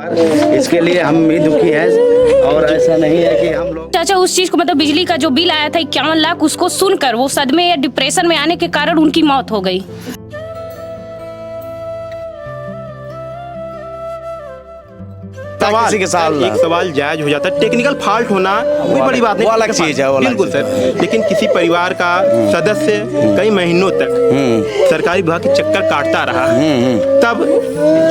इसके लिए हम भी दुखी हैं और ऐसा नहीं है कि हम लोग चाचा उस चीज को मतलब बिजली का जो बिल आया था 51 लाख, उसको सुनकर वो सदमे या डिप्रेशन में आने के कारण उनकी मौत हो गई। किसी के साथ एक सवाल जायज हो जाता है, टेक्निकल फॉल्ट होना कोई बड़ी बात नहीं, वो अलग चीज है, बिल्कुल सर। लेकिन किसी परिवार का सदस्य कई महीनों तक सरकारी विभाग के चक्कर काटता रहा, तब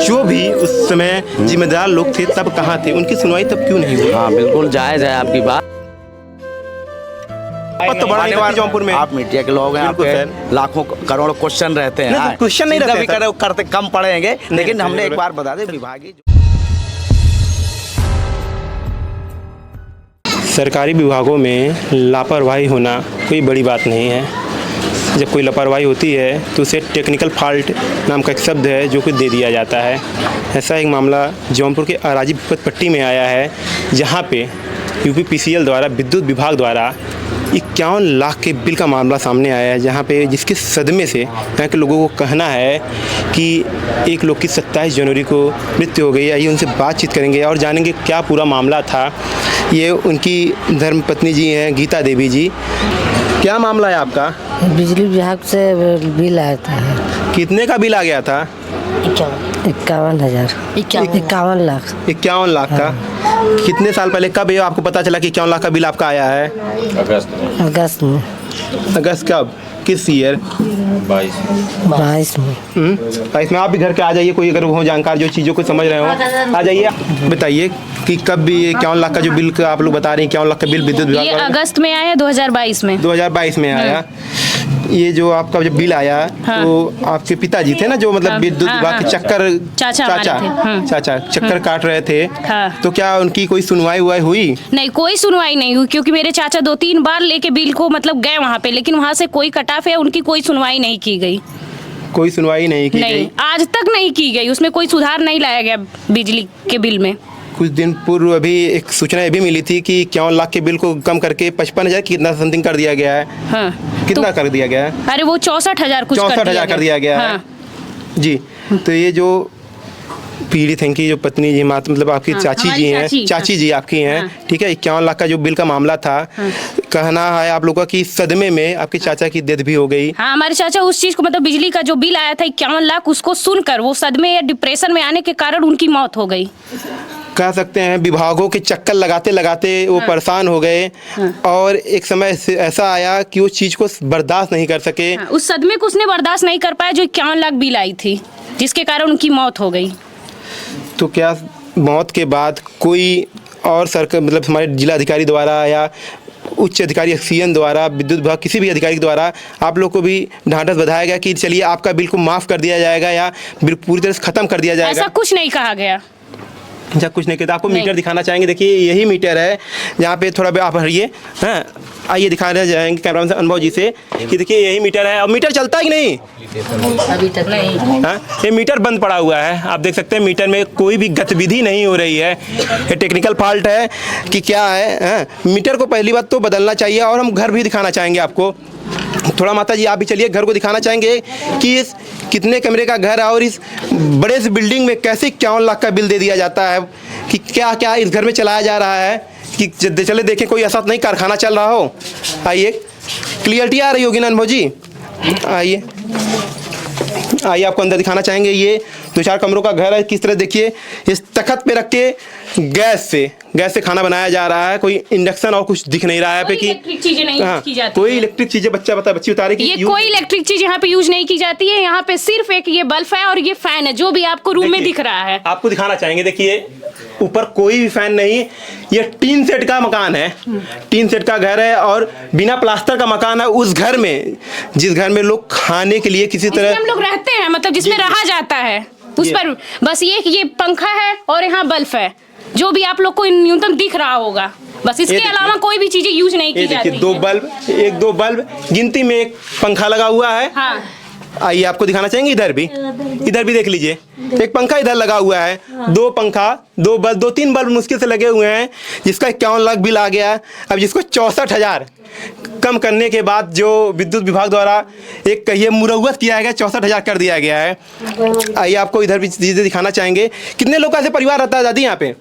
जो भी उस समय जिम्मेदार लोग थे तब कहाँ थे, उनकी सुनवाई तब क्यों नहीं हुई? हाँ बिल्कुल जायज है आपकी बात। तो बड़ा जौनपुर में आप मीडिया के लोग हैं, आपके लाखों करोड़ों क्वेश्चन रहते हैं। क्वेश्चन नहीं रहते करते कम पड़ेंगे, लेकिन हमने एक बार बता दें विभागीय सरकारी विभागों में लापरवाही होना कोई बड़ी बात नहीं है। जब कोई लापरवाही होती है तो उसे टेक्निकल फॉल्ट नाम का एक शब्द है जो कि दे दिया जाता है। ऐसा एक मामला जौनपुर के अराजी पट्टी में आया है, जहां पे यूपीपीसीएल द्वारा विद्युत विभाग द्वारा 51 लाख के बिल का मामला सामने आया है, जहां पे जिसके सदमे से यहाँ के लोगों को कहना है कि एक लोग की 27 जनवरी को मृत्यु हो गई। आइए उनसे बातचीत करेंगे और जानेंगे क्या पूरा मामला था। ये उनकी धर्मपत्नी जी हैं गीता देवी जी। क्या मामला है आपका? बिजली विभाग से बिल आया था। कितने का बिल आ गया था? 51,000 51 लाख 51 लाख का। कितने साल पहले, कब ये आपको पता चला कि 51 लाख का बिल आपका आया है? अगस्त में। अगस्त कब? किस ईयर? 22 में। 22 में। आप भी घर के आ जाइए, कोई अगर हो जानकार जो चीज़ों को समझ रहे हो आ जाइए। बताइए कि कब भी 51 लाख का जो बिल का आप लोग बता रहे हैं, 51 लाख का बिल विद्युत विभाग ये अगस्त में आया 2022 में। 2022 में आया। ये जो आपका जब बिल आया तो आपके पिताजी थे ना जो मतलब विद्युत विभाग के चक्कर चाचा चक्कर काट रहे थे, तो क्या उनकी कोई सुनवाई हुई? नहीं, कोई सुनवाई नहीं हुई, क्योंकि मेरे चाचा 2-3 बार लेके बिल को मतलब गए वहाँ पे, लेकिन वहाँ से कोई कटाफ है, उनकी कोई सुनवाई नहीं की गई। कोई सुनवाई नहीं की गई? आज तक नहीं की गई, उसमें कोई सुधार नहीं लाया गया बिजली के बिल में। कुछ दिन पूर्व अभी एक सूचना ये भी मिली थी कि 51 लाख के बिल को कम करके 55,000 कितना समथिंग कर दिया गया है। हाँ, कितना कर दिया गया है? अरे वो 64,000 कुछ 64,000 कर दिया गया है। जी, तो ये जो पीड़ित हैं की जो पत्नी जी मतलब आपकी चाची जी हैं, चाची जी आपकी हैं, ठीक है। 51 लाख का जो बिल का मामला था, कहना है आप लोगों का कि सदमे में आपके चाचा की डेथ भी हो गई। हाँ, हमारे चाचा उस चीज को मतलब बिजली का जो बिल आया था 51 लाख, उसको सुनकर वो सदमे या डिप्रेशन में आने के कारण उनकी मौत हो गई। कह सकते हैं विभागों के चक्कर लगाते लगाते वो परेशान हो गए और एक समय ऐसा आया कि उस चीज को बर्दाश्त नहीं कर सके। उस सदमे को उसने बर्दाश्त नहीं कर पाया जो 51 लाख बिल आई थी, जिसके कारण उनकी मौत हो गई। तो क्या मौत के बाद कोई और सरकार मतलब हमारे जिला अधिकारी द्वारा या उच्च अधिकारी सीएम द्वारा, विद्युत विभाग किसी भी अधिकारी द्वारा आप लोग को भी ढांढस बंधाया गया कि चलिए आपका बिल को माफ़ कर दिया जाएगा या बिल पूरी तरह से ख़त्म कर दिया जाएगा? ऐसा कुछ नहीं कहा गया। अच्छा, कुछ नहीं कहता। आपको मीटर दिखाना चाहेंगे, देखिए यही मीटर है, यहाँ पे थोड़ा भी आप हरिए। हाँ, आइए दिखाने जाएंगे कैमरामैन अनुभव जी से कि देखिए यही मीटर है। और मीटर चलता ही नहीं अभी तक नहीं। हाँ, ये मीटर बंद पड़ा हुआ है। आप देख सकते हैं मीटर में कोई भी गतिविधि नहीं हो रही है। ये टेक्निकल फॉल्ट है कि क्या है? हाँ, मीटर को पहली बात तो बदलना चाहिए। और हम घर भी दिखाना चाहेंगे आपको। थोड़ा माता जी आप भी चलिए, घर को दिखाना चाहेंगे कि इस कितने कमरे का घर है और इस बड़े से बिल्डिंग में कैसे 51 लाख का बिल दे दिया जाता है, कि क्या क्या इस घर में चलाया जा रहा है, कि चले देखें कोई ऐसा नहीं कारखाना चल रहा हो। आइए, क्लियरिटी आ रही होगी ना अनुभव जी? आइए आइए आपको अंदर दिखाना चाहेंगे। ये 2-4 कमरों का घर है। किस तरह देखिए, इस तख्त पे रख के गैस से खाना बनाया जा रहा है। कोई इंडक्शन और कुछ दिख नहीं रहा है पे कि इलेक्ट्रिक चीजें नहीं यूज की जाती। कोई इलेक्ट्रिक चीजें बच्ची बता रही कि ये कोई इलेक्ट्रिक चीज यहाँ पे यूज नहीं की जाती है। यहाँ पे सिर्फ एक ये बल्ब है और ये फैन है जो भी आपको रूम में दिख रहा है। आपको दिखाना चाहेंगे, देखिए ऊपर कोई भी फैन नहीं। ये टीन सेट का मकान है, टीन सेट का घर है और बिना प्लास्टर का मकान है। उस घर में, जिस घर में लोग खाने के लिए किसी तरह हम लोग रहते हैं, मतलब जिसमें रहा जाता है, उस पर बस ये पंखा है और यहाँ बल्ब है जो भी आप लोग को न्यूनतम दिख रहा होगा। बस इसके अलावा कोई भी चीजें यूज नहीं की जाती। 2 बल्ब, 1-2 बल्ब गिनती में, एक पंखा लगा हुआ है। हाँ। आइए आपको दिखाना चाहेंगे, इधर भी देख लीजिए, एक पंखा इधर लगा हुआ है, दो पंखा, दो बल्ब, 2-3 बल्ब मुश्किल से लगे हुए हैं, जिसका 51 लाख बिल आ गया है। अब जिसको 64,000 कम करने के बाद जो विद्युत विभाग द्वारा एक कहिए मुरव्वत किया गया, 64,000 कर दिया गया है। आइए आपको इधर भी चीज़ें दिखाना चाहेंगे। कितने लोग का ऐसे परिवार रहता है दादी यहाँ पे?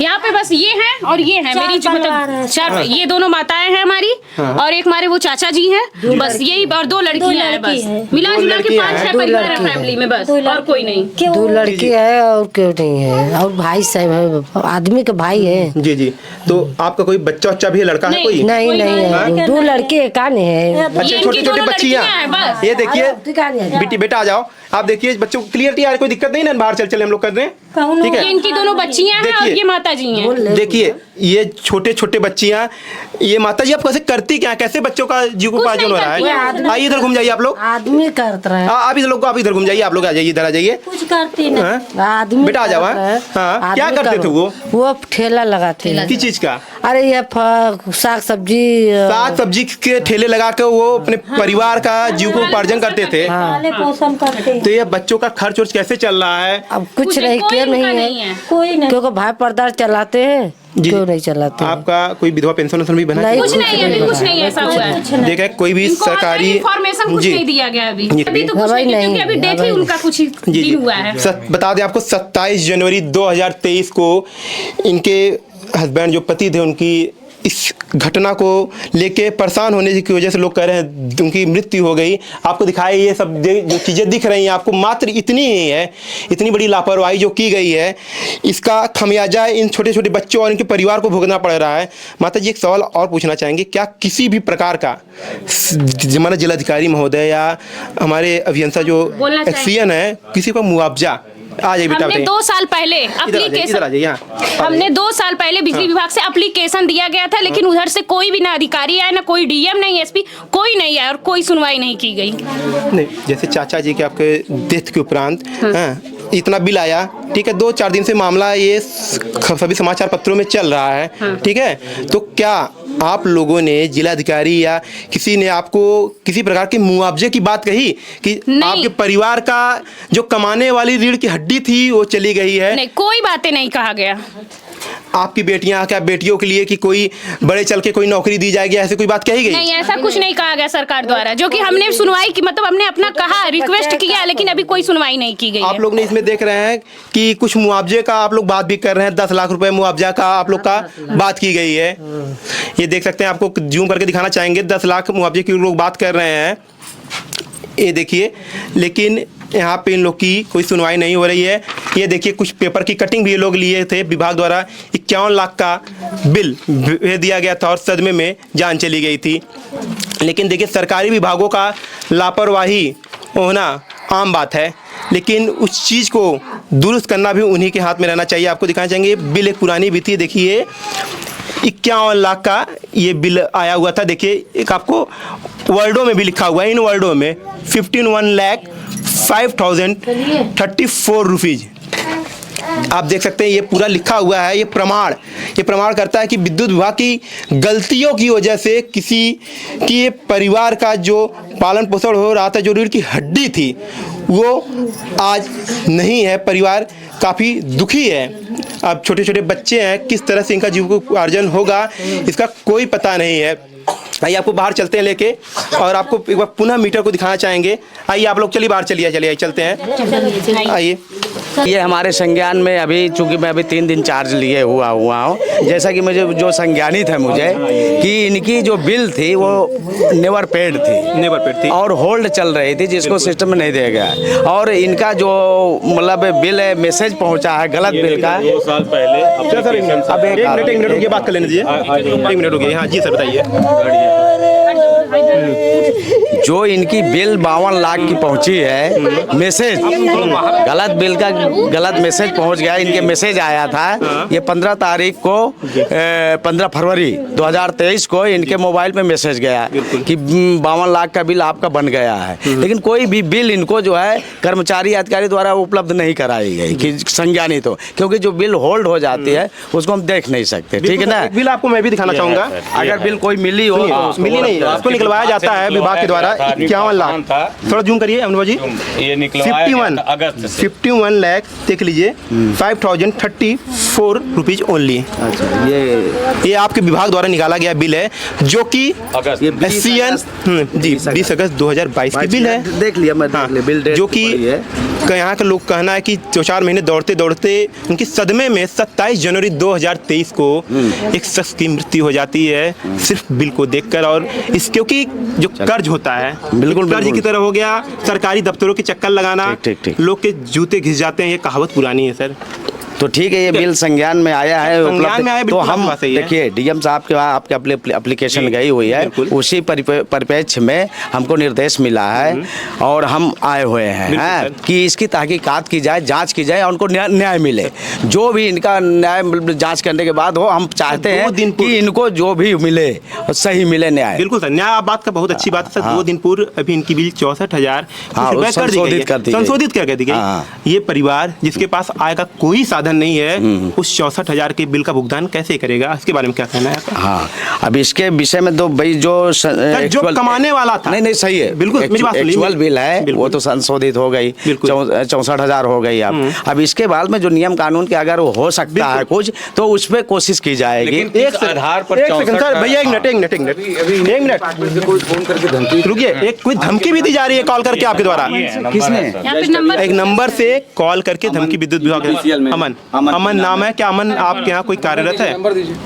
यहाँ पे बस ये है और ये है मेरी जो मतलब 4 ये दोनों माताएं हैं हमारी, और एक हमारे वो चाचा जी हैं, बस यही, और 2 लड़कियां हैं, बस मिला जुला के 5-6 परिवार है फैमिली में, बस और कोई नहीं। 2 लड़की है और क्यों नहीं है, और भाई साहब है, आदमी के भाई है। जी। तो आपका कोई बच्चा भी है, लड़का है कोई? नहीं है, 2 लड़की एक आने है। अच्छा, छोटे बच्चियाँ, ये देखिए बेटा आ जाओ, आप देखिए बच्चों को क्लियरिटी आ रही, कोई दिक्कत नहीं ना, बाहर चल हम लोग कर रहे हैं, ठीक है। इनकी दोनों बच्चियां हैं और ये माता जी हैं। देखिए ये छोटे बच्चियां, ये माता जी आप कैसे करती क्या, कैसे बच्चों का जीविकोपार्जन हो रहा है? आइए इधर घूम जाइए आप लोग, आदमी करता है। आप इधर घूम जाइए, आप लोग आ जाइए, इधर आ जाइए, कुछ करती नहीं, आदमी बेटा आ जाओ। हाँ, क्या करते थे वो ठेला लगाते हैं। किस चीज का? अरे ये साग सब्जी के ठेले लगा के वो अपने परिवार का जीविकोपार्जन करते थे। पोषण करते। तो ये बच्चों का खर्च वर्च कैसे चल रहा है? अब कुछ नहीं, क्यों नहीं है, कोई नहीं, क्योंकि भाई पर्दा चलाते हैं, क्यों नहीं चलाते। आपका कोई विधवा पेंशन भी बना? कुछ नहीं ऐसा हुआ है। देखा कोई भी सरकारी इन्फॉर्मेशन कुछ नहीं दिया गया अभी तो कुछ नहीं, क्योंकि अभी डेथ ही उनका कुछ ही दिन हुआ है। बता दें आपको 27 जनवरी 2023 को इनके हस्बैंड जो पति थे, उनकी इस घटना को लेके परेशान होने की वजह से लोग कह रहे हैं उनकी मृत्यु हो गई। आपको दिखाए ये सब जो चीज़ें दिख रही हैं आपको, मात्र इतनी ही है, इतनी बड़ी लापरवाही जो की गई है, इसका खमियाजा इन छोटे छोटे बच्चों और इनके परिवार को भुगतना पड़ रहा है। माता जी एक सवाल और पूछना चाहेंगे, क्या किसी भी प्रकार का हमारे जिलाधिकारी महोदय या हमारे अभियंता जो एक्सीएन है, किसी को मुआवजा आ जाए बेटा? हमने 2 साल पहले एप्लीकेशन, हमने 2 साल पहले बिजली विभाग से एप्लीकेशन दिया गया था, लेकिन उधर से कोई भी ना अधिकारी आया, ना कोई डीएम, नहीं एसपी, कोई नहीं आया और कोई सुनवाई नहीं की गई। नहीं, जैसे चाचा जी के आपके डेथ के उपरांत इतना बिल आया, ठीक है, 2-4 दिन से मामला ये सभी समाचार पत्रों में चल रहा है, ठीक है। तो क्या आप लोगों ने जिलाधिकारी या किसी ने आपको किसी प्रकार के मुआवजे की बात कही कि आपके परिवार का जो कमाने वाली रीढ़ की हड्डी थी वो चली गई है? नहीं, कोई बातें नहीं कहा गया। आपकी बेटियां, क्या बेटियों के लिए कि कोई बड़े चल के कोई नौकरी दी जाएगी, ऐसे कोई बात कही गई? नहीं, ऐसा कुछ नहीं कहा गया सरकार द्वारा, जो कि हमने सुनवाई की, मतलब हमने अपना कहा, रिक्वेस्ट किया, लेकिन अभी कोई सुनवाई नहीं की गई। आप लोग ने इसमें देख रहे हैं कि कुछ मुआवजे का आप लोग बात भी कर रहे हैं, 10 लाख रुपए मुआवजा का आप लोग का बात की गई है। ये देख सकते हैं, आपको जूम करके दिखाना चाहेंगे, 10 लाख मुआवजे की लोग बात कर रहे हैं, ये देखिए, लेकिन यहाँ पे इन लोग की कोई सुनवाई नहीं हो रही है। ये देखिए कुछ पेपर की कटिंग भी ये लोग लिए थे, विभाग द्वारा 51 लाख का बिल भेज दिया गया था और सदमे में जान चली गई थी। लेकिन देखिए सरकारी विभागों का लापरवाही होना आम बात है, लेकिन उस चीज़ को दुरुस्त करना भी उन्हीं के हाथ में रहना चाहिए। आपको दिखाना चाहेंगे, बिल एक पुरानी भी थी, देखिए 51 लाख का ये बिल आया हुआ था। देखिए एक आपको वर्डों में भी लिखा हुआ है, इन वर्डों में 51,05,034 रुपीज़। आप देख सकते हैं ये पूरा लिखा हुआ है, ये प्रमाण करता है कि विद्युत विभाग की गलतियों की वजह से किसी की परिवार का जो पालन पोषण हो रहा था, जो रीढ़ की हड्डी थी, वो आज नहीं है। परिवार काफ़ी दुखी है। अब छोटे छोटे बच्चे हैं, किस तरह से इनका जीविकोपार्जन होगा इसका कोई पता नहीं है। आइए आपको बाहर चलते हैं लेके, और आपको एक बार पुनः मीटर को दिखाना चाहेंगे। आइए आप लोग चलिए बाहर, चलिए चलते हैं, आइए। ये हमारे संज्ञान में अभी, चूंकि मैं अभी 3 दिन चार्ज लिए हुआ हूँ, जैसा कि मुझे जो संज्ञानित है मुझे कि इनकी जो बिल थी वो नेवर पेड थी और होल्ड चल रही थी, जिसको सिस्टम में नहीं दिया गया। और इनका जो मतलब बिल है, मैसेज पहुंचा है गलत बिल का 2 साल पहले। अब एक मिनट रुकिए, बात कर लेने दीजिए, 1 मिनट रुकिए। हाँ जी सर, बताइए। जो इनकी बिल 52 लाख की पहुंची है, मैसेज गलत बिल का गलत मैसेज पहुंच गया। इनके मैसेज आया था ये 15 तारीख को 15 फरवरी 2023 को इनके मोबाइल पे मैसेज गया कि 52 लाख का बिल आपका बन गया है, लेकिन कोई भी बिल इनको जो है कर्मचारी अधिकारी द्वारा उपलब्ध नहीं कराई गई कि संज्ञानित हो, क्योंकि जो बिल होल्ड हो जाती है उसको हम देख नहीं सकते, ठीक है ना। बिल आपको मैं भी दिखाना चाहूंगा, अगर बिल कोई मिली हो, मिली नहीं, उसको निकलवाया जाता है विभाग के द्वारा 51 लाख, थोड़ा जूम करिए अमन जी, ये निकलवाया गया था अगस्त से। 51 लाख देख लीजिए, 5034 रुपीज ओनली। अच्छा, ये आपके विभाग द्वारा निकाला गया बिल है, जो कि अगस्त ये SCN जी 20 अगस्त 2022 की बिल है। देख लिया मैं, देख लिया बिल, जो कि यहाँ के लोग कहना है कि 2-4 महीने दौड़ते दौड़ते उनकी सदमे में 27 जनवरी 2023 को एक शख्स की मृत्यु हो जाती है सिर्फ बिल को देखकर। और इस क्योंकि जो कर्ज होता है बिल्कुल कर्ज की तरह हो गया, सरकारी दफ्तरों के चक्कर लगाना, ठीक। लोग के जूते घिस जाते हैं, ये कहावत पुरानी है सर। तो ठीक है, ये बिल संज्ञान में आया है, संज्ञान में आया, तो बिल्कुल हम बात सही है। देखिए डीएम साहब के वहाँ आपके एप्लीकेशन गई हुई है, उसी परिप्रेक्ष्य में हमको निर्देश मिला है और हम आए हुए हैं कि इसकी तहकीकात की जाए, जांच की जाए और उनको न्याय मिले। जो भी इनका न्याय जांच करने के बाद हो, हम चाहते हैं कि इनको जो भी मिले सही मिले न्याय। बिल्कुल सर, न्याय आप बात का बहुत अच्छी बात है सर। 2 दिन पूर्व अभी इनकी बिल 64,000 संशोधित कर दी गई। ये परिवार जिसके पास आय का कोई साधन नहीं है, उस 64,000 के बिल का भुगतान कैसे करेगा, इसके बारे में क्या कहना है आपका? हाँ, अब इसके विषय में तो भाई जो कमाने वाला था, नहीं सही है, बिल्कुल एक्चुअल बिल है वो तो संशोधित हो गई, 64,000 हो गई। अब इसके बाद में जो नियम कानून के अगर हो सकता है कुछ, तो उस पर कोशिश की जाएगी। एक आधार पर भैया एक मिनट फोन करके धमकी रुकिए, एक कोई धमकी भी दी जा रही है कॉल करके आपके द्वारा? किसने? एक नंबर से कॉल करके धमकी विद्युत विभाग, अमन नाम है क्या? अमन आपके यहाँ कोई कार्यरत है?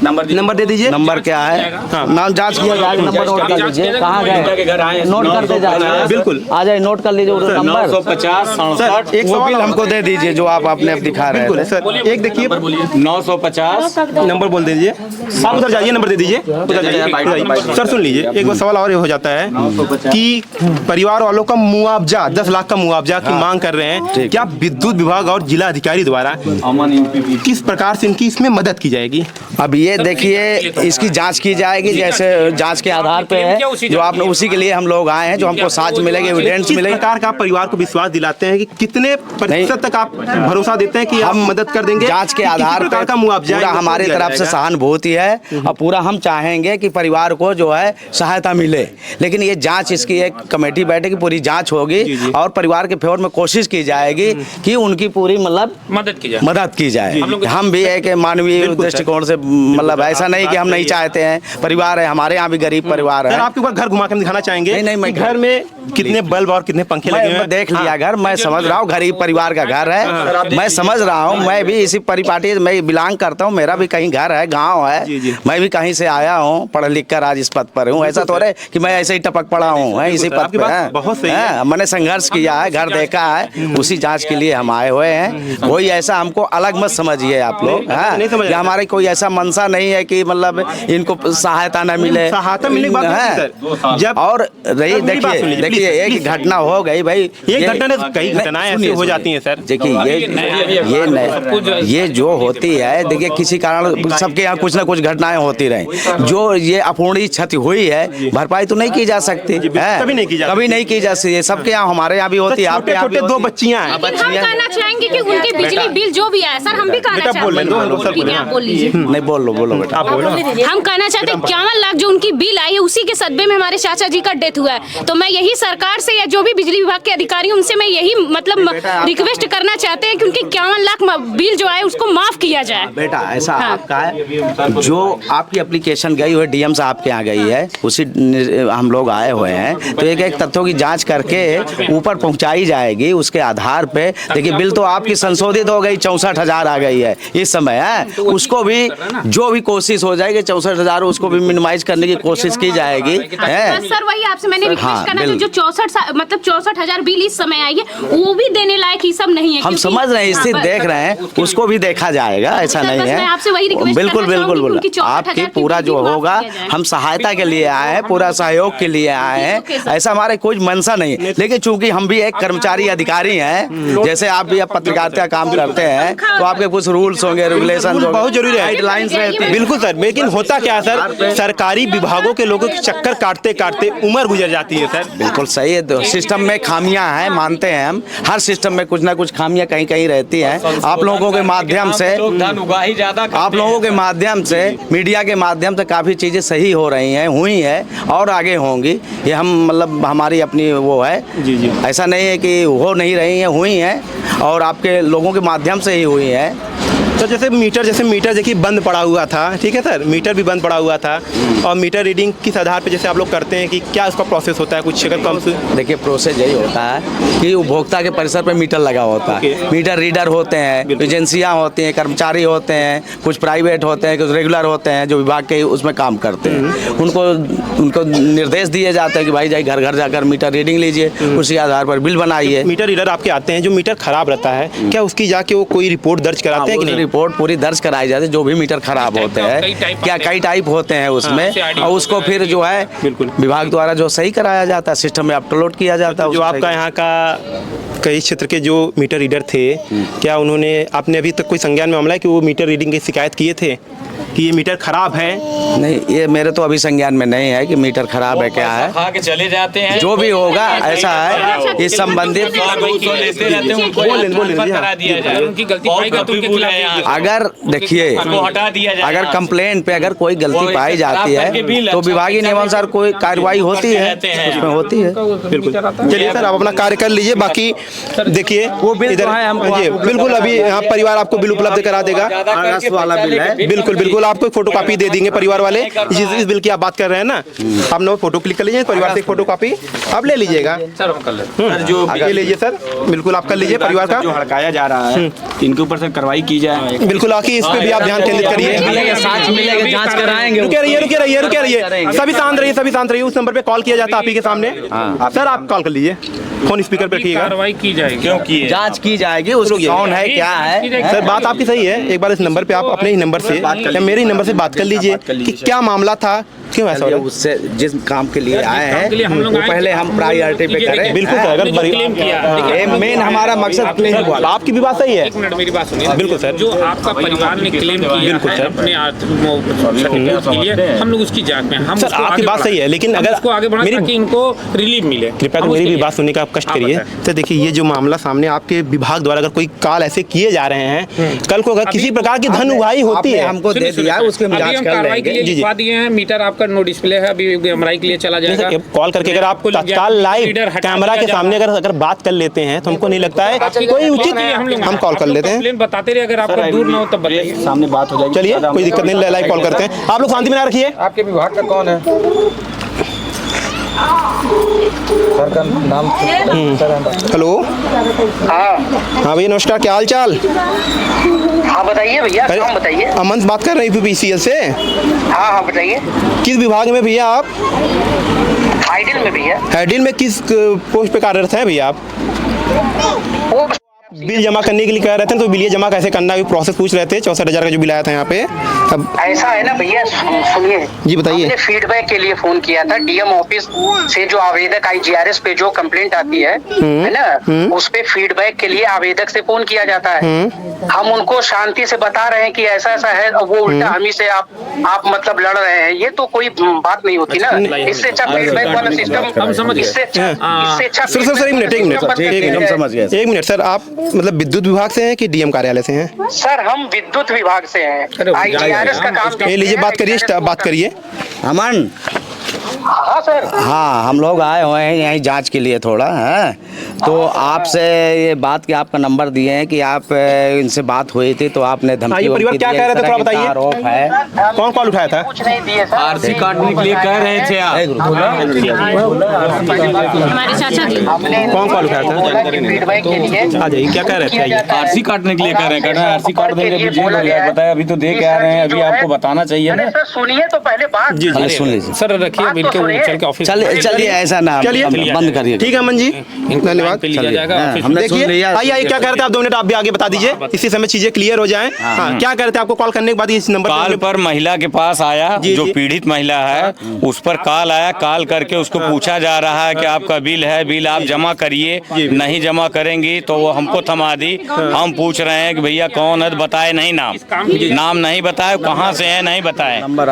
नंबर दे दीजिए। नंबर क्या है? नाम जांच किया जाएगा, नंबर नोट कर लीजिए। कहाँ गए? नोट करते जाइए, बिल्कुल आ जाए, नोट कर लीजिए नंबर। 950 एक सवाल हमको दे दीजिए जो आप अपने दिखा रहे हैं सर। एक देखिए 950 नंबर बोल दीजिए, आप उधर जाइए, नंबर दे दीजिए, उधर जाइए। सर सुन लीजिए, एक बार सवाल और हो जाता है कि परिवार वालों का मुआवजा 10 लाख का मुआवजा की मांग कर रहे हैं, क्या विद्युत विभाग और जिला अधिकारी द्वारा किस प्रकार से इनकी इसमें मदद की जाएगी? अब ये देखिए, इसकी जांच की जाएगी, जैसे जांच के आधार पे है जो आपने, उसी के लिए हम लोग आए हैं, जो हमको साक्ष्य मिलेंगे, एविडेंस किस मिलेंगे। प्रकार का आप परिवार को विश्वास दिलाते हैं कि कितने प्रतिशत तक आप भरोसा देते हैं कि हम मदद कर देंगे? जांच के आधार पर का मुआवजा पूरा हमारी तरफ से सहानुभूति है और पूरा हम चाहेंगे कि परिवार को जो है सहायता मिले। लेकिन ये जांच, इसकी एक कमेटी बैठेगी, पूरी जांच होगी और परिवार के फेवर में कोशिश की जाएगी कि उनकी पूरी मतलब मदद की जाए। हम भी एक मानवीय दृष्टिकोण से, मतलब ऐसा नहीं कि हम नहीं चाहते हैं, परिवार है हमारे यहाँ भी, गरीब परिवार है। आपके ऊपर घर घुमा कर दिखाना चाहेंगे? नहीं, मैं घर में कितने बल्ब और कितने पंखे लगे हैं? देख लिया घर, मैं समझ रहा हूँ गरीब परिवार का घर है, मैं समझ रहा हूँ, मैं भी इसी परिपाटी मैं बिलोंग करता हूँ, मेरा भी कहीं घर है, गाँव है, मैं भी कहीं से आया हूँ, पढ़ लिख कर आज इस पद पर हूँ। ऐसा तो रहे कि मैं ऐसे ही टपक पड़ा हूँ इसी पद पर। बहुत सही है, मैंने संघर्ष किया है, घर देखा है, उसी जांच के लिए हम आए हुए हैं। कोई ऐसा हमको अलग मत समझिए आप लोग, हमारे कोई ऐसा मंशा नहीं है कि मतलब इनको सहायता न मिले। सहायता मिलने के बाद जब और रही, देखिए एक घटना हो गई भाई, एक घटना, कई घटनाएं ऐसी हो जाती हैं सर। देखिए ये जो होती है, देखिए किसी कारण सबके यहाँ कुछ ना कुछ घटनाएं होती रही, जो ये अपूर्णीय क्षति हुई है भरपाई तो नहीं की जा सकती, कभी नहीं की जा सकती। सबके यहाँ, हमारे यहाँ भी होती है, आपके यहाँ 2 बच्चियां हैं। हम कहना चाहेंगे कि उनके बिजली बिल जो भी आया सर, हम भी कहना चाहते हैं, आप बोल लीजिए। नहीं बोलो बेटा, आप बोलो। हम कहना चाहते हैं 51 लाख जो उनकी बिल आई है, उसी के सदमे में हमारे चाचा जी का डेथ हुआ है। तो मैं यही सरकार से या जो भी बिजली विभाग के अधिकारी, उनसे मैं यही मतलब रिक्वेस्ट करना चाहते हैं कि उनकी 51 लाख बिल जो आए उसको माफ किया जाए। बेटा ऐसा आपका है, जो आपकी एप्लीकेशन गई हुई डीएम साहब के यहाँ गई है, उसी हम लोग आए हुए हैं, तो एक एक तथ्यों की जांच करके ऊपर पहुंचाई जाएगी। उसके आधार पे देखिए, बिल तो आपकी संशोधित हो गई, 64,000 आ गई है इस समय है, उसको भी जो भी कोशिश हो जाएगी 64,000 उसको भी मिनिमाइज करने की कोशिश की जाएगी। सर वही आपसे मैंने रिक्वेस्ट करना था, जो 64,000 बिल इस समय आई है वो भी देने लायक ही सब नहीं है। हम समझ रहे हैं, स्थिति देख रहे हैं, उसको भी देखा जाएगा, ऐसा नहीं है। बिल्कुल आपकी पूरा जो होगा, हम सहायता के लिए आए हैं, पूरा सहयोग के लिए आए हैं, ऐसा हमारे कोई मंशा नहीं है। लेकिन चूंकि हम भी एक कर्मचारी अधिकारी हैं, जैसे आप भी अब पत्रकारिता काम करते हैं, तो आपके कुछ रूल्स होंगे, रेगुलेशन बहुत जरूरी है, गाइडलाइंस रहती है। बिल्कुल सर, लेकिन होता क्या है सर, सरकारी विभागों के लोगों के चक्कर काटते काटते उम्र गुजर जाती है सर। बिल्कुल सही है, तो सिस्टम में खामियां हैं, मानते हैं हम, हर सिस्टम में कुछ ना कुछ खामियां कहीं कहीं रहती हैं। आप लोगों के माध्यम से, धन उगाही ज्यादा आप लोगों के माध्यम से, मीडिया के माध्यम से काफ़ी चीज़ें सही हो रही हैं, हुई है और आगे होंगी। ये हम मतलब हमारी अपनी वो है, जी जी, ऐसा नहीं है कि हो नहीं रही हैं, हुई हैं और आपके लोगों के माध्यम से ही हुई है। तो जैसे मीटर देखिए बंद पड़ा हुआ था, ठीक है सर, मीटर भी बंद पड़ा हुआ था, और मीटर रीडिंग किस आधार पे जैसे आप लोग करते हैं कि क्या उसका प्रोसेस होता है, कुछ अगर कम से? देखिए प्रोसेस यही होता है कि उपभोक्ता के परिसर पे मीटर लगा होता है, मीटर रीडर होते हैं, एजेंसियां होती हैं, कर्मचारी होते हैं, कुछ प्राइवेट होते हैं, कुछ रेगुलर होते हैं जो विभाग के उसमें काम करते हैं। उनको निर्देश दिए जाते हैं कि भाई जाइए घर घर जाकर मीटर रीडिंग लीजिए, उसी आधार पर बिल बनाइए। मीटर रीडर आपके आते हैं, जो मीटर खराब रहता है क्या उसकी जाके वो कोई रिपोर्ट दर्ज कराते हैं कि नहीं? रिपोर्ट पूरी दर्ज कराई जाती है, जो भी मीटर खराब होते हैं, क्या कई टाइप होते हैं उसमें, और उसको फिर जो है बिल्कुल विभाग द्वारा जो सही कराया जाता है, सिस्टम में अपलोड किया जाता है। जो आपका यहाँ का कई क्षेत्र के जो मीटर रीडर थे, क्या उन्होंने, आपने अभी तक कोई संज्ञान में मामला है कि वो मीटर रीडिंग की शिकायत किए थे कि ये मीटर खराब है? नहीं, ये मेरे तो अभी संज्ञान में नहीं है कि मीटर खराब है क्या है, खा के चले जाते हैं। जो भी होगा ऐसा है, इस संबंधित लेते रहते हैं, उनको करा दिया जाए, उनकी गलती पाई गई तो उनके खिलाफ अगर देखिए हटा दिया जाए। अगर कंप्लेंट पे अगर कोई गलती पाई जाती है तो विभागीय नियमानुसार कोई कार्रवाई होती है, उसमें होती है। बिल्कुल, चलिए सर आप अपना कार्य कर लीजिए, बाकी देखिए वो बिल इधर है हमको, जी बिल्कुल, अभी यहाँ परिवार आपको बिल उपलब्ध करा देगा, अगस्त वाला बिल है। बिल्कुल बिल्कुल, आपको एक फोटो कॉपी दे देंगे परिवार वाले, इस बिल की आप बात कर रहे हैं ना, आप नो फोटो क्लिक कर लीजिए, परिवार से एक फोटो कॉपी आप ले लीजिएगा सर, हम कर लेते जो ये लीजिए सर, बिल्कुल आप कर लीजिए परिवार का, जो हड़काया जा रहा है इनके ऊपर से कार्रवाई की जाए। बिल्कुल, आखिर इस पे भी आप ध्यान केंद्रित करिए, जांच कराएंगे। रुके रहिए, सभी शांत रहिए, उस नंबर पे कॉल किया जाता है आप ही के सामने, सर आप कॉल कर लीजिए, फोन स्पीकर पे रखिएगा, कार्रवाई की जाएगी, क्यों की है? जांच की जाएगी, उसकी कौन है क्या है। सर बात आपकी सही है, एक बार इस नंबर पे आप अपने ही नंबर से या मेरे ही नंबर से बात कर लीजिए कि क्या मामला था, क्यों ऐसा हो रहा है? उससे जिस काम के लिए आए हैं हम लोग वो पहले हम प्रायोरिटी पे करें। बिल्कुल सर, अगर क्लेम किया, मेन हमारा मकसद क्लेम हुआ। आपकी भी बात सही है, एक मिनट मेरी बात सुनिए। बिल्कुल सर, जो आपका परिवार ने क्लेम किया बिल्कुल है सर। अपने सर्टिफिकेट के लिए, हम लोग उसकी जांच में, हम सर उसको आपकी आगे बात सही है, लेकिन हम अगर उसको आगे बढ़ा मेरी ताकि इनको रिलीफ मिले, कृपया हम मेरी उसके भी लिए- बात सुनने का आप कष्ट आप करिए। बताएं। तो देखिए ये जो मामला सामने आपके विभाग द्वारा अगर कोई कॉल ऐसे किए जा रहे हैं, कल को अगर किसी प्रकार की धन उगाही होती आपने है, हमको दे दिया, उसके हम अभी जांच हम कर कार्रवाई के लेंगे। लिए जी, जी। लिखवा दिए हैं, मीटर आपका नो डिस्प्ले है, अभी एमआरआई के लिए चला नहीं जाएगा। सर, कॉल करके अगर आप तत्काल लाइव कैमरा के सामने अगर बात कर लेते हैं तो हमको नहीं लगता है कोई उचित, हम कॉल कर लेते हैं। कंप्लेन बताते रहे, अगर आपका दूर ना हो तब बताइए। सामने बात हो जाएगी। चलिए कोई दिक्कत नहीं, लाइव कॉल करते हैं, आप लोग शांति बनाए रखिए। आपके विभाग का कौन है? सर का नाम? हेलो, हाँ भैया नमस्कार, क्या हाल चाल? हाँ बताइए भैया, अरे, नाम बताइए। अमन बात कर रहे हैं यूपीपीसीएल से। हाँ हाँ बताइए। किस विभाग में भैया आप? आइडियल में भैया। हेडिल में किस पोस्ट पे कार्यरत हैं भैया आप? वो बिल जमा करने के लिए कह रहे थे, तो बिल जमा कैसे करना है प्रोसेस पूछ रहे थे, 64,000 का जो बिल आया था यहाँ पे। अब ऐसा है ना भैया, सुनिए जी बताइए। हमने फीडबैक के लिए फोन किया था, डीएम ऑफिस से जो आवेदक आईजीआरएस पे जो कंप्लेंट आती है ना, उस पे फीडबैक के लिए आवेदक से फोन किया जाता है। हम उनको शांति से बता रहे हैं कि ऐसा ऐसा है, और वो उल्टा हम ही से आप मतलब लड़ रहे हैं, ये तो कोई बात नहीं होती ना। इससे अच्छा फीडबैक वाला सिस्टम, हम समझ गए। इससे अच्छा सर एक मिनट हम समझ गए। एक मिनट सर, आप मतलब विद्युत विभाग से हैं कि डीएम कार्यालय से हैं? सर हम विद्युत विभाग से हैं, आईजीआरएस का काम। ये लीजिए बात करिए, बात करिए। अमन, हाँ सर। हाँ हम लोग आए हुए हैं यहीं जांच के लिए थोड़ा है, तो आपसे ये बात कि आपका नंबर दिए हैं कि आप इनसे बात हुई थी तो आपने धमकी ये परिवार क्या कह रहे थे, थोड़ा बताइए। आरोप है। कौन कॉल उठाया था? कुछ नहीं दिए सर। आरसी काटने के लिए कह रहे थे आप। हमारे चाचा जी। हमने कौन कॉल उठाया था? फीडबैक के लिए आ जाइए, क्या कह रहे थे? आइए। आरसी काटने के लिए कह रहे हैं, आरसी काट देंगे, अभी जेल हो जाएगा। बताया अभी तो दे के आ रहे हैं, अभी आपको बताना चाहिए अरे ना। सर सुनिए तो पहले बात। जी पहले सुन लीजिए। सर रखिए, बिल के चल के ऑफिस चलिए ऐसा ना चलिए बंद करिए। ठीक है अमन जी, इनको धन्यवाद। पे लिया जाएगा। हाँ, ऑफिस हमने में। सुन देखिए लिया। आइए क्या कह रहे थे आप, 2 मिनट आप भी आगे बता दीजिए, इसी समय चीजें क्लियर हो जाएं। हाँ, क्या कह रहे थे, आपको कॉल करने के बाद इस नंबर कॉल पर महिला के पास आया, जी, जो जी। पीड़ित महिला है उस पर कॉल आया। कॉल करके उसको पूछा जा रहा है कि आपका बिल है, बिल आप जमा करिए, नहीं जमा करेंगी तो वो हमको थमा दी। हम पूछ रहे हैं कि भैया कौन है, बताए नहीं नाम, नाम नहीं बताए, कहाँ से है नहीं बताए। नंबर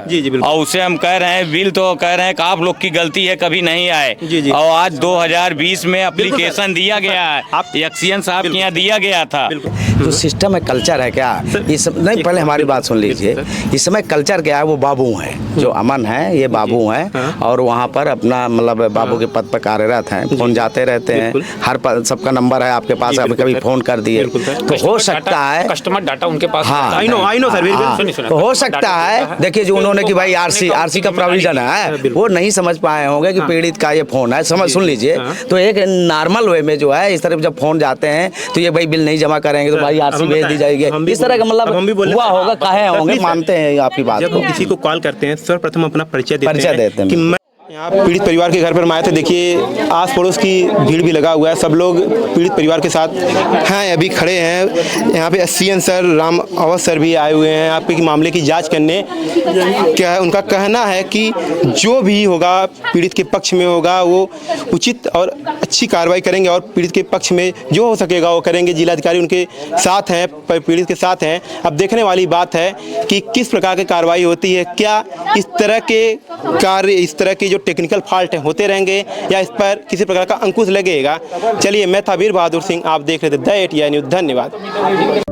जी, जी, बिल्कुल। और उससे हम कह रहे हैं बिल तो कह रहे हैं कि आप लोग की गलती है, कभी नहीं आए। जी, जी। और आज 2020 में एप्लीकेशन दिया गया है, आप- एक्सीएन साहब के यहाँ दिया गया था। जो सिस्टम है, कल्चर है क्या इस नहीं, पहले हमारी बात सुन लीजिए। इस समय कल्चर क्या है, वो बाबू हैं जो अमन है, ये बाबू हैं और वहाँ पर अपना मतलब बाबू के पद पर कार्यरत हैं, फोन जाते रहते हैं, हर सबका नंबर है आपके पास, अभी कभी फोन कर दिए तो हो सकता है। कस्टमर डाटा उनके पास हाँ, आई नो सर, हाँ, तो हो सकता है। देखिए जो उन्होंने कि भाई आरसी का प्रोविजन है, वो नहीं समझ पाए होंगे कि पीड़ित का ये फोन है, समझ सुन लीजिए। तो एक नॉर्मल वे में जो है, इस तरह जब फोन जाते हैं तो ये भाई बिल नहीं जमा करेंगे तो भाई आरसी भेज दी जाएगी, इस तरह का मतलब हुआ होगा, कहे होंगे, मानते हैं आपकी बात जब को। हम किसी को कॉल करते हैं सर्वप्रथम अपना परिचय परिचय देते हैं। कि मैं यहाँ पीड़ित परिवार के घर पर आए थे। देखिए आस पड़ोस की भीड़ भी लगा हुआ है, सब लोग पीड़ित परिवार के साथ हैं, अभी खड़े हैं। यहाँ पे SCN sir, Ram Awadh sir भी आए हुए हैं आपके मामले की जांच करने। क्या है उनका कहना है कि जो भी होगा पीड़ित के पक्ष में होगा वो उचित और अच्छी कार्रवाई करेंगे और पीड़ित के पक्ष में जो हो सकेगा वो करेंगे। जिलाधिकारी उनके साथ हैं, पीड़ित के साथ हैं। अब देखने वाली बात है कि किस प्रकार की कार्रवाई होती है, क्या इस तरह के कार्य, इस तरह के जो टेक्निकल फॉल्ट होते रहेंगे या इस पर किसी प्रकार का अंकुश लगेगा। चलिए, मैं था वीर बहादुर सिंह, आप देख रहे थे द ATI न्यूज़। धन्यवाद।